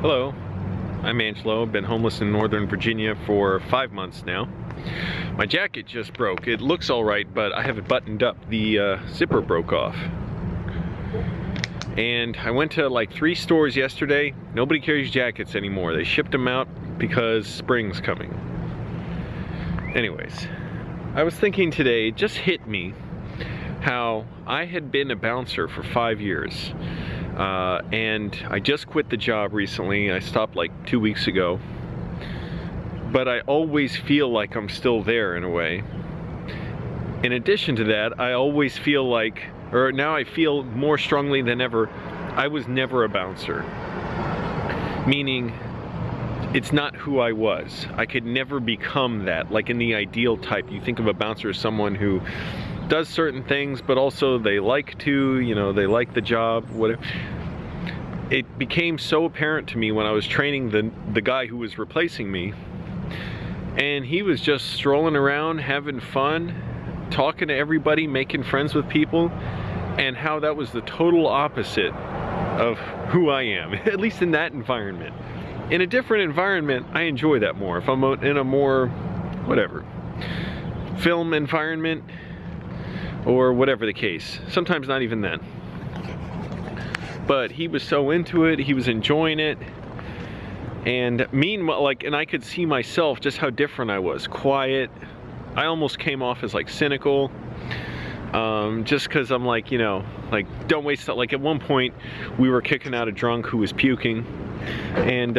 Hello, I'm Angelo. I've been homeless in Northern Virginia for 5 months now. My jacket just broke. It looks all right, but I have it buttoned up. The zipper broke off. And I went to like 3 stores yesterday. Nobody carries jackets anymore. They shipped them out because spring's coming. Anyways, I was thinking today, it just hit me how I had been a bouncer for 5 years. And I just quit the job recently. I stopped like 2 weeks ago. But I always feel like I'm still there in a way. In addition to that, I always feel like, or now I feel more strongly than ever, I was never a bouncer. Meaning, it's not who I was. I could never become that. Like in the ideal type, you think of a bouncer as someone who does certain things, but also they like to, you know, they like the job, whatever. It became so apparent to me when I was training the guy who was replacing me, and he was just strolling around, having fun, talking to everybody, making friends with people, and how that was the total opposite of who I am, at least in that environment. In a different environment, I enjoy that more. If I'm in a more, whatever, film environment, or whatever the case. Sometimes not even then. But he was so into it, he was enjoying it. And meanwhile, like, and I could see myself just how different I was. Quiet. I almost came off as like cynical. Just cause I'm like, you know, like don't waste that. Like at one point we were kicking out a drunk who was puking. And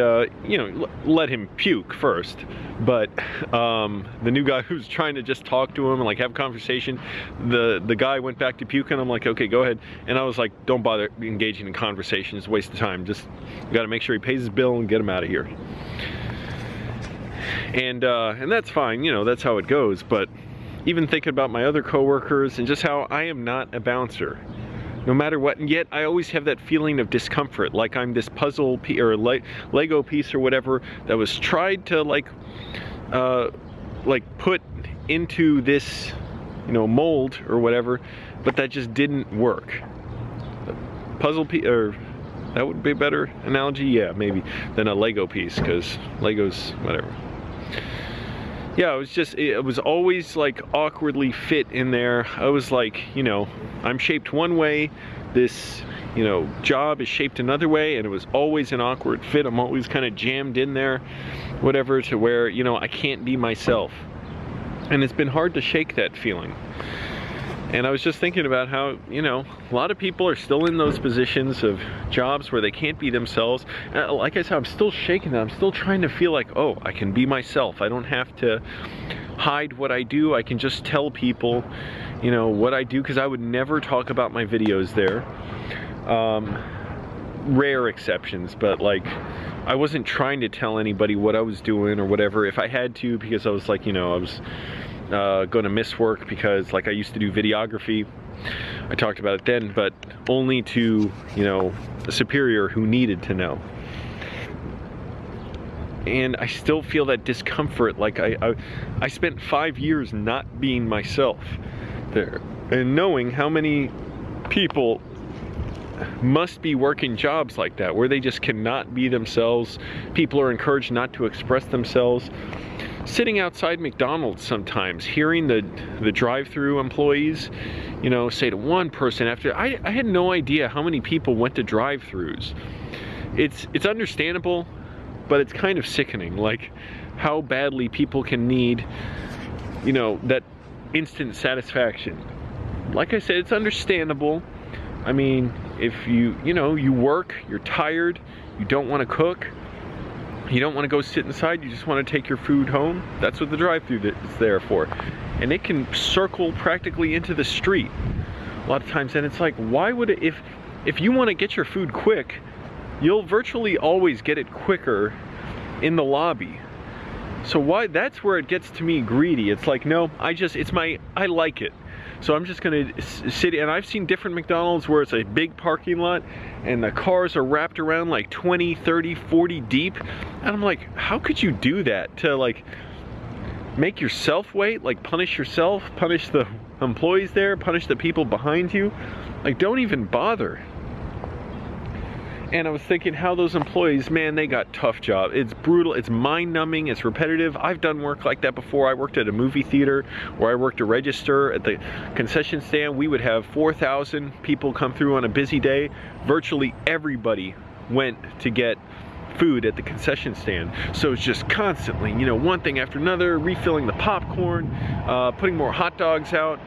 you know, let him puke first, but the new guy who's trying to just talk to him and like have a conversation, the guy went back to puking. I'm like, okay, go ahead. And I was like, don't bother engaging in conversation, it's a waste of time. Just got to make sure he pays his bill and get him out of here. And that's fine, you know, that's how it goes. But even thinking about my other coworkers and just how I am not a bouncer. No matter what, and yet I always have that feeling of discomfort, like I'm this puzzle piece or Lego piece or whatever that was tried to like put into this, you know, mold or whatever, but that just didn't work. Puzzle piece, or that would be a better analogy, yeah, maybe, than a Lego piece, because Legos, whatever. Yeah, it was always like awkwardly fit in there. I was like, you know, I'm shaped one way, this, you know, job is shaped another way, and it was always an awkward fit. I'm always kind of jammed in there, whatever, to where, you know, I can't be myself. And it's been hard to shake that feeling. And I was just thinking about how, you know, a lot of people are still in those positions of jobs where they can't be themselves. Like I said, I'm still shaking that. I'm still trying to feel like, oh, I can be myself. I don't have to hide what I do. I can just tell people, you know, what I do, because I would never talk about my videos there. Rare exceptions, but like, I wasn't trying to tell anybody what I was doing or whatever. If I had to, because I was like, you know, I was going to miss work because like I used to do videography. I talked about it then, but only to, you know, a superior who needed to know. And I still feel that discomfort. Like I spent 5 years not being myself there, and knowing how many people must be working jobs like that where they just cannot be themselves. People are encouraged not to express themselves. Sitting outside McDonald's sometimes, hearing the drive-through employees, you know, say to one person after, I had no idea how many people went to drive-throughs. It's understandable, but it's kind of sickening, like how badly people can need, you know, that instant satisfaction. Like I said, it's understandable. I mean, if you know, you work, you're tired, you don't want to cook, you don't want to go sit inside, you just want to take your food home, that's what the drive-thru is there for. And it can circle practically into the street a lot of times, and it's like, why would it, if you want to get your food quick, you'll virtually always get it quicker in the lobby. So why, that's where it gets to me greedy. It's like, no, I like it. So I'm just gonna sit, and I've seen different McDonald's where it's a big parking lot and the cars are wrapped around like 20, 30, 40 deep. And I'm like, how could you do that to like make yourself wait, like punish yourself, punish the employees there, punish the people behind you? Like, don't even bother. And I was thinking how those employees, man, they got tough job. It's brutal, it's mind-numbing, it's repetitive. I've done work like that before. I worked at a movie theater where I worked a register at the concession stand. We would have 4,000 people come through on a busy day. Virtually everybody went to get food at the concession stand. So it's just constantly, you know, one thing after another, refilling the popcorn, putting more hot dogs out,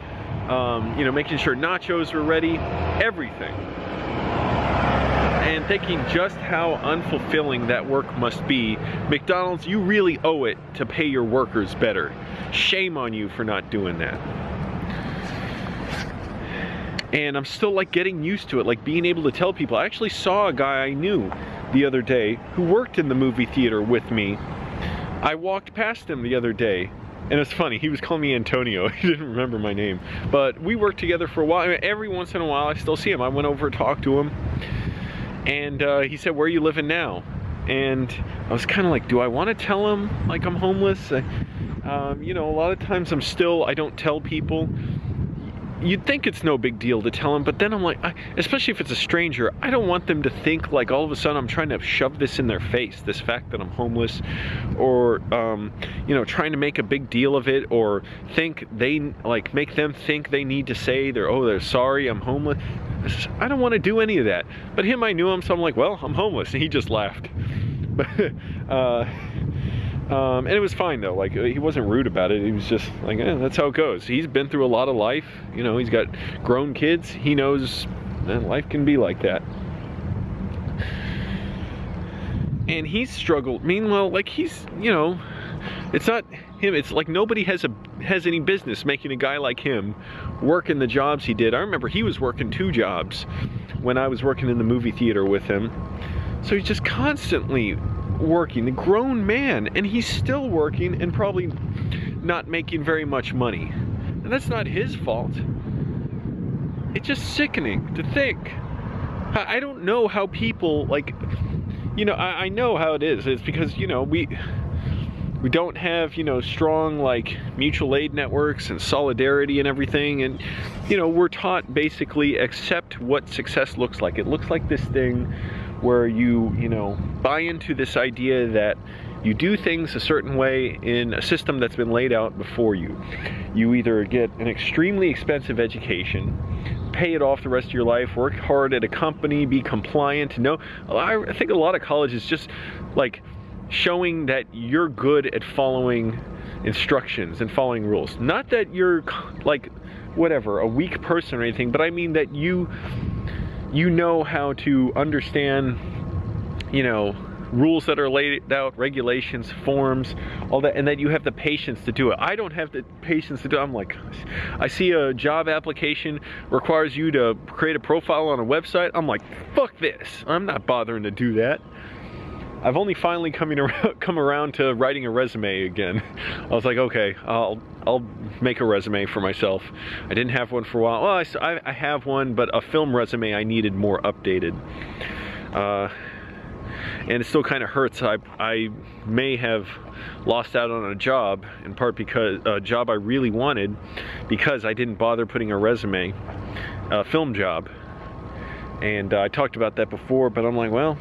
you know, making sure nachos were ready, everything. And thinking just how unfulfilling that work must be. McDonald's, you really owe it to pay your workers better. Shame on you for not doing that. And I'm still like getting used to it, like being able to tell people. I actually saw a guy I knew the other day who worked in the movie theater with me. I walked past him the other day, and it's funny, he was calling me Antonio. He didn't remember my name. But we worked together for a while. I mean, every once in a while I still see him. I went over and talked to him. And he said, "Where are you living now?" And I was kind of like, do I want to tell him like I'm homeless? You know, a lot of times I don't tell people. You'd think it's no big deal to tell them, but then I'm like, especially if it's a stranger, I don't want them to think like all of a sudden I'm trying to shove this in their face, this fact that I'm homeless, or you know, trying to make a big deal of it, or think make them think they need to say they're sorry, I'm homeless. I don't want to do any of that. But him, I knew him, so I'm like, well, I'm homeless, and he just laughed. But and it was fine though, like he wasn't rude about it. He was just like, that's how it goes. He's been through a lot of life, you know, he's got grown kids. He knows that life can be like that. And he's struggled. Meanwhile, like he's, you know, it's not him, it's like nobody has any business making a guy like him working the jobs he did. I remember he was working 2 jobs when I was working in the movie theater with him. So he's just constantly working, the grown man, and he's still working and probably not making very much money. And that's not his fault. It's just sickening to think. I don't know how people, like, you know, I know how it is. It's because, you know, we don't have, you know, strong like mutual aid networks and solidarity and everything, and you know, we're taught basically accept what success looks like. It looks like this thing where you know, buy into this idea that you do things a certain way in a system that's been laid out before you. You either get an extremely expensive education, pay it off the rest of your life, work hard at a company, be compliant. No, I think a lot of colleges just like showing that you're good at following instructions and following rules. Not that you're like whatever, a weak person or anything, but I mean that you know how to understand, you know, rules that are laid out, regulations, forms, all that, and that you have the patience to do it. I don't have the patience to do it. I'm like, I see a job application requires you to create a profile on a website. I'm like, fuck this. I'm not bothering to do that. I've only finally come around to writing a resume again. I was like, okay, I'll make a resume for myself. I didn't have one for a while. Well, I have one, but a film resume I needed more updated. And it still kind of hurts. I may have lost out on a job, in part because a job I really wanted, because I didn't bother putting a resume, a film job. And I talked about that before, but I'm like, well,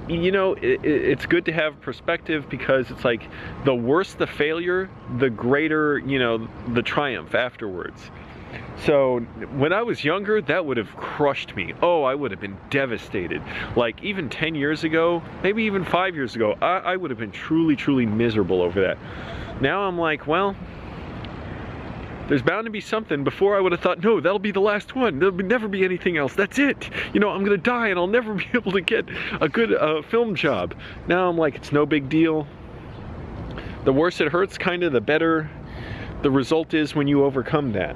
you know, it's good to have perspective, because it's like the worse the failure, the greater, you know, the triumph afterwards. So when I was younger, that would have crushed me. Oh, I would have been devastated. Like even 10 years ago, maybe even 5 years ago, I would have been truly, truly miserable over that. Now I'm like, well, there's bound to be something. Before I would have thought, no, that'll be the last one. There'll never be anything else. That's it. You know, I'm gonna die and I'll never be able to get a good film job. Now I'm like, it's no big deal. The worse it hurts, kind of, the better the result is when you overcome that.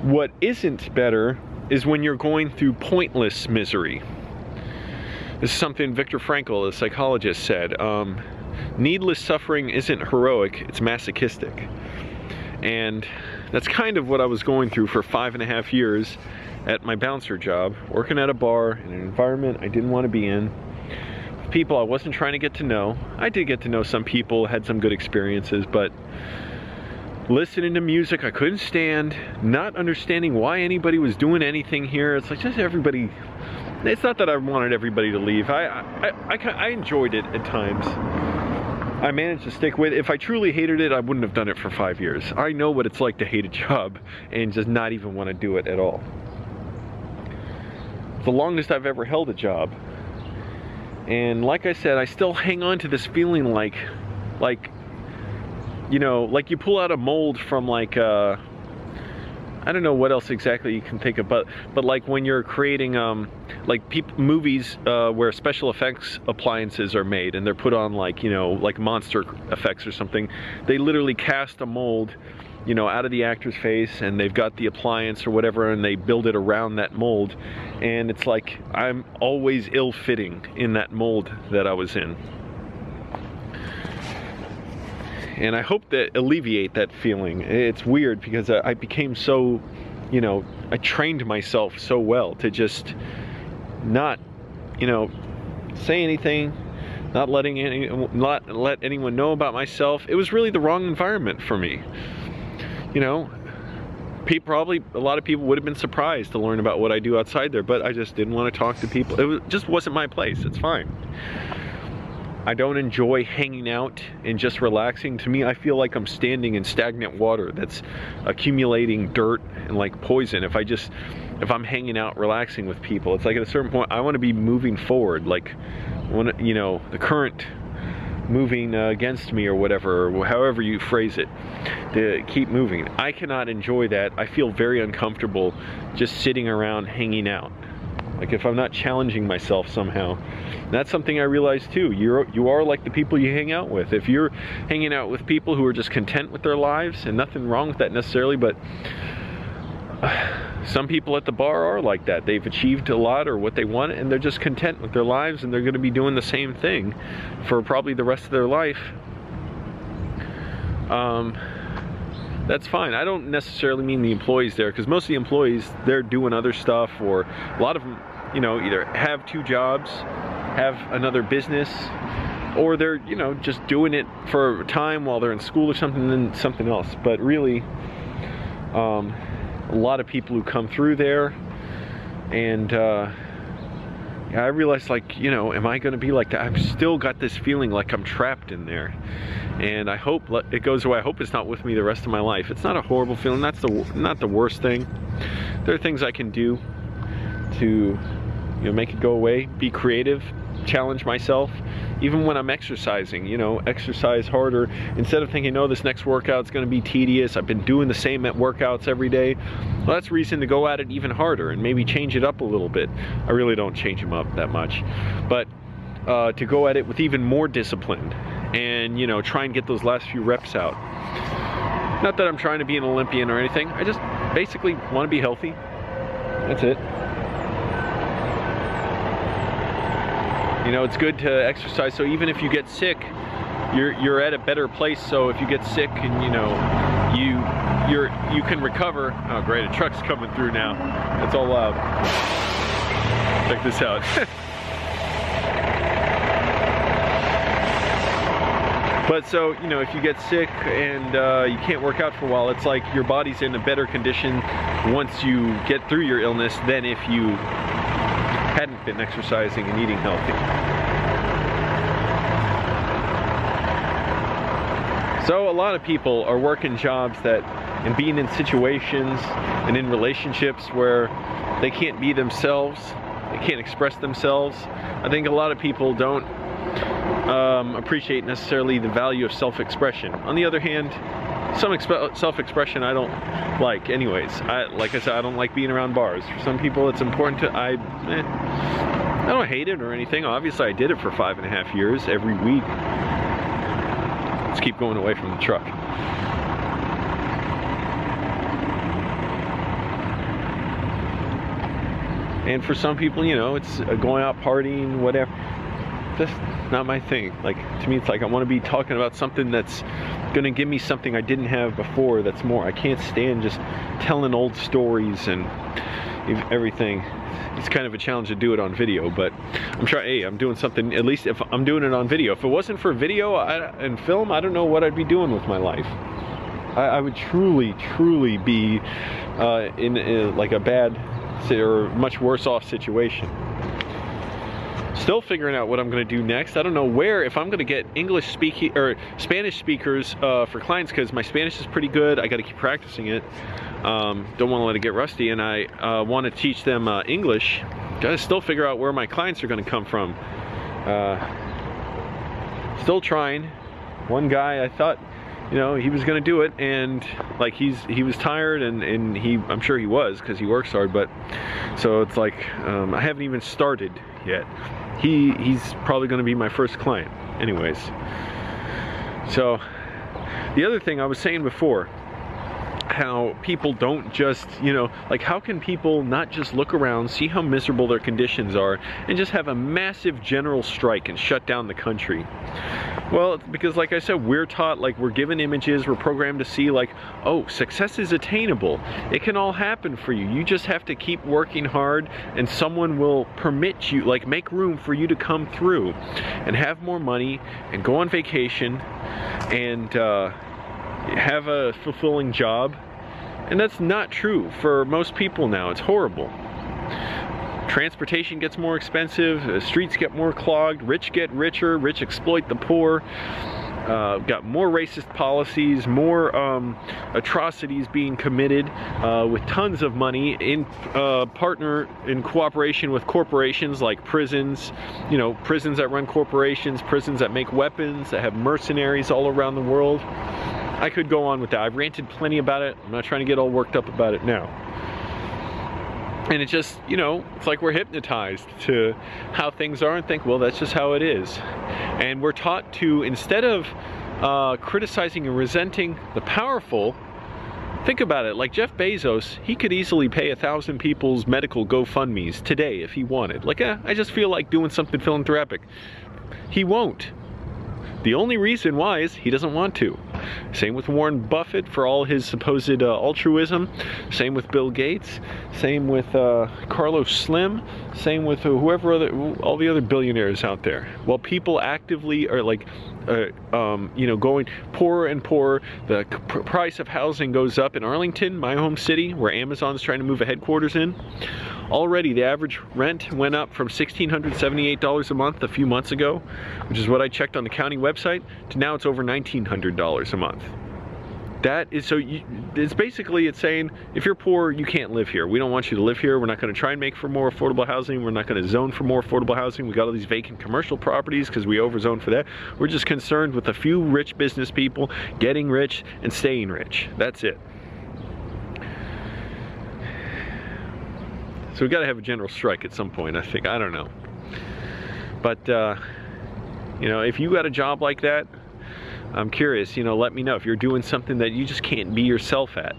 What isn't better is when you're going through pointless misery. This is something Viktor Frankl, the psychologist, said. Needless suffering isn't heroic, it's masochistic. And that's kind of what I was going through for 5.5 years at my bouncer job, working at a bar in an environment I didn't want to be in, with people I wasn't trying to get to know. I did get to know some people, had some good experiences, but listening to music I couldn't stand, not understanding why anybody was doing anything here. It's like just everybody it's not that I wanted everybody to leave. I enjoyed it at times. I managed to stick with it. If I truly hated it, I wouldn't have done it for 5 years. I know what it's like to hate a job and just not even want to do it at all. It's the longest I've ever held a job. And like I said, I still hang on to this feeling like, you know, like you pull out a mold from like, I don't know what else exactly you can think of, but like when you're creating like movies where special effects appliances are made and they're put on, like, you know, like monster effects or something, they literally cast a mold, you know, out of the actor's face, and they've got the appliance or whatever, and they build it around that mold, and it's like I'm always ill-fitting in that mold that I was in. And I hope to alleviate that feeling. It's weird because I became so, you know, I trained myself so well to just not, you know, say anything, not let anyone know about myself. It was really the wrong environment for me. You know, probably a lot of people would have been surprised to learn about what I do outside there, but I just didn't want to talk to people. It just wasn't my place. It's fine. I don't enjoy hanging out and just relaxing. To me, I feel like I'm standing in stagnant water that's accumulating dirt and like poison. If I'm hanging out relaxing with people, it's like at a certain point I want to be moving forward, like when, you know, the current moving against me or whatever, or however you phrase it, to keep moving. I cannot enjoy that. I feel very uncomfortable just sitting around hanging out. Like if I'm not challenging myself somehow. That's something I realized too. You are like the people you hang out with. If you're hanging out with people who are just content with their lives, and nothing wrong with that necessarily, but some people at the bar are like that. They've achieved a lot or what they want, and they're just content with their lives, and they're going to be doing the same thing for probably the rest of their life. That's fine. I don't necessarily mean the employees there, because most of the employees, they're doing other stuff, or a lot of them, you know, either have 2 jobs, have another business, or they're, you know, just doing it for a time while they're in school or something, and then something else. But really, a lot of people who come through there, and yeah, I realized, like, you know, am I going to be like that? I've still got this feeling like I'm trapped in there, and I hope it goes away. I hope it's not with me the rest of my life. It's not a horrible feeling. That's not the worst thing. There are things I can do to, you know, make it go away. Be creative, challenge myself. Even when I'm exercising, you know, exercise harder. Instead of thinking, oh, this next workout's going to be tedious, I've been doing the same workouts every day. Well, that's reason to go at it even harder and maybe change it up a little bit. I really don't change them up that much, but to go at it with even more discipline and, you know, try and get those last few reps out. Not that I'm trying to be an Olympian or anything. I just basically want to be healthy. That's it. You know, it's good to exercise, so even if you get sick, you're at a better place. So if you get sick and, you know, you can recover. Oh great, a truck's coming through now. It's all loud. Check this out. But so, you know, if you get sick and you can't work out for a while, it's like your body's in a better condition once you get through your illness than if you hadn't been exercising and eating healthy. So a lot of people are working jobs and being in situations and in relationships where they can't be themselves, they can't express themselves. I think a lot of people don't appreciate necessarily the value of self-expression. On the other hand, some self-expression I don't like anyways. Like I said, I don't like being around bars. For some people it's important to, I don't hate it or anything. Obviously I did it for 5.5 years every week. Let's keep going away from the truck. And for some people, you know, it's going out partying, whatever. That's not my thing. Like, to me, it's like I want to be talking about something that's gonna give me something I didn't have before. That's more. I can't stand just telling old stories and everything. It's kind of a challenge to do it on video, but I'm trying. Hey, I'm doing something. At least if I'm doing it on video. If it wasn't for video and film, I don't know what I'd be doing with my life. I would truly be in like a bad or much worse off situation. Still figuring out what I'm going to do next. I don't know where, if I'm going to get English speaking or Spanish speakers for clients, because my Spanish is pretty good. I got to keep practicing it. Don't want to let it get rusty, and I want to teach them English. Got to still figure out where my clients are going to come from. Still trying. One guy, I thought, you know, he was going to do it, and like he was tired, and I'm sure he was, because he works hard, but so it's like I haven't even started yet. He's probably going to be my first client anyways. So the other thing I was saying before, how people don't just, you know, like how can people not just look around, see how miserable their conditions are, and just have a massive general strike and shut down the country? Well, it's because, like I said, we're taught, like, we're given images, we're programmed to see, like, oh, success is attainable. It can all happen for you. You just have to keep working hard, and someone will permit you, like, make room for you to come through and have more money and go on vacation and have a fulfilling job. And that's not true for most people now. It's horrible. Transportation gets more expensive, the streets get more clogged, rich get richer, rich exploit the poor, got more racist policies, more atrocities being committed with tons of money in cooperation with corporations like prisons, you know, prisons that run corporations, prisons that make weapons, that have mercenaries all around the world. I could go on with that. I've ranted plenty about it. I'm not trying to get all worked up about it now. And it just, you know, it's like we're hypnotized to how things are and think, well, that's just how it is. And we're taught to, instead of criticizing and resenting the powerful, think about it, like Jeff Bezos, he could easily pay 1,000 people's medical GoFundMes today if he wanted. Like, I just feel like doing something philanthropic. He won't. The only reason why is he doesn't want to. Same with Warren Buffett for all his supposed altruism. Same with Bill Gates. Same with Carlos Slim. Same with whoever all the other billionaires out there. While people actively are like, you know, going poorer and poorer. The price of housing goes up in Arlington, my home city, where Amazon's trying to move a headquarters in. Already the average rent went up from $1,678 a month a few months ago, which is what I checked on the county website, to now it's over $1,900 a month. That is, so it's basically, it's saying, if you're poor, you can't live here. We don't want you to live here. We're not going to try and make for more affordable housing. We're not going to zone for more affordable housing. We got all these vacant commercial properties because we overzone for that. We're just concerned with a few rich business people getting rich and staying rich. That's it. So we got to have a general strike at some point, I think. I don't know. But, you know, if you got a job like that, I'm curious, you know, let me know if you're doing something that you just can't be yourself at.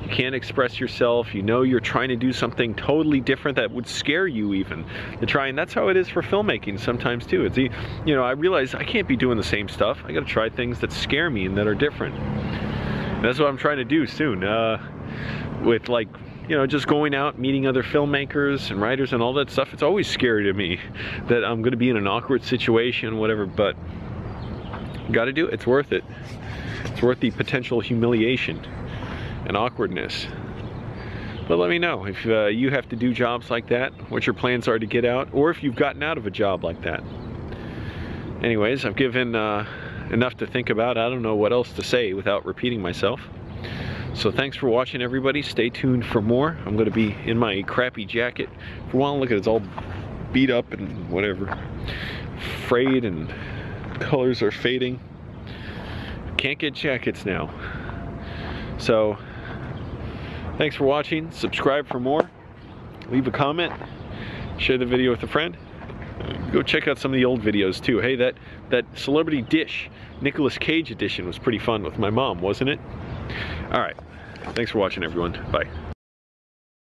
You can't express yourself. You know you're trying to do something totally different that would scare you even to try. And that's how it is for filmmaking sometimes too. It's, you know, I realize I can't be doing the same stuff. I got to try things that scare me and that are different. And that's what I'm trying to do soon. With, like, you know, just going out, meeting other filmmakers and writers and all that stuff. It's always scary to me that I'm going to be in an awkward situation, whatever, but got to do it. It's worth it. It's worth the potential humiliation and awkwardness. But let me know if you have to do jobs like that, what your plans are to get out, or if you've gotten out of a job like that. Anyways, I've given enough to think about. I don't know what else to say without repeating myself. So thanks for watching, everybody. Stay tuned for more. I'm going to be in my crappy jacket for a while. Look at it, it's all beat up and whatever, frayed, and colors are fading. Can't get jackets now. So thanks for watching. Subscribe for more. Leave a comment. Share the video with a friend. Go check out some of the old videos too. Hey, that Celebrity Dish Nicolas Cage edition was pretty fun with my mom, wasn't it? All right. Thanks for watching, everyone. Bye.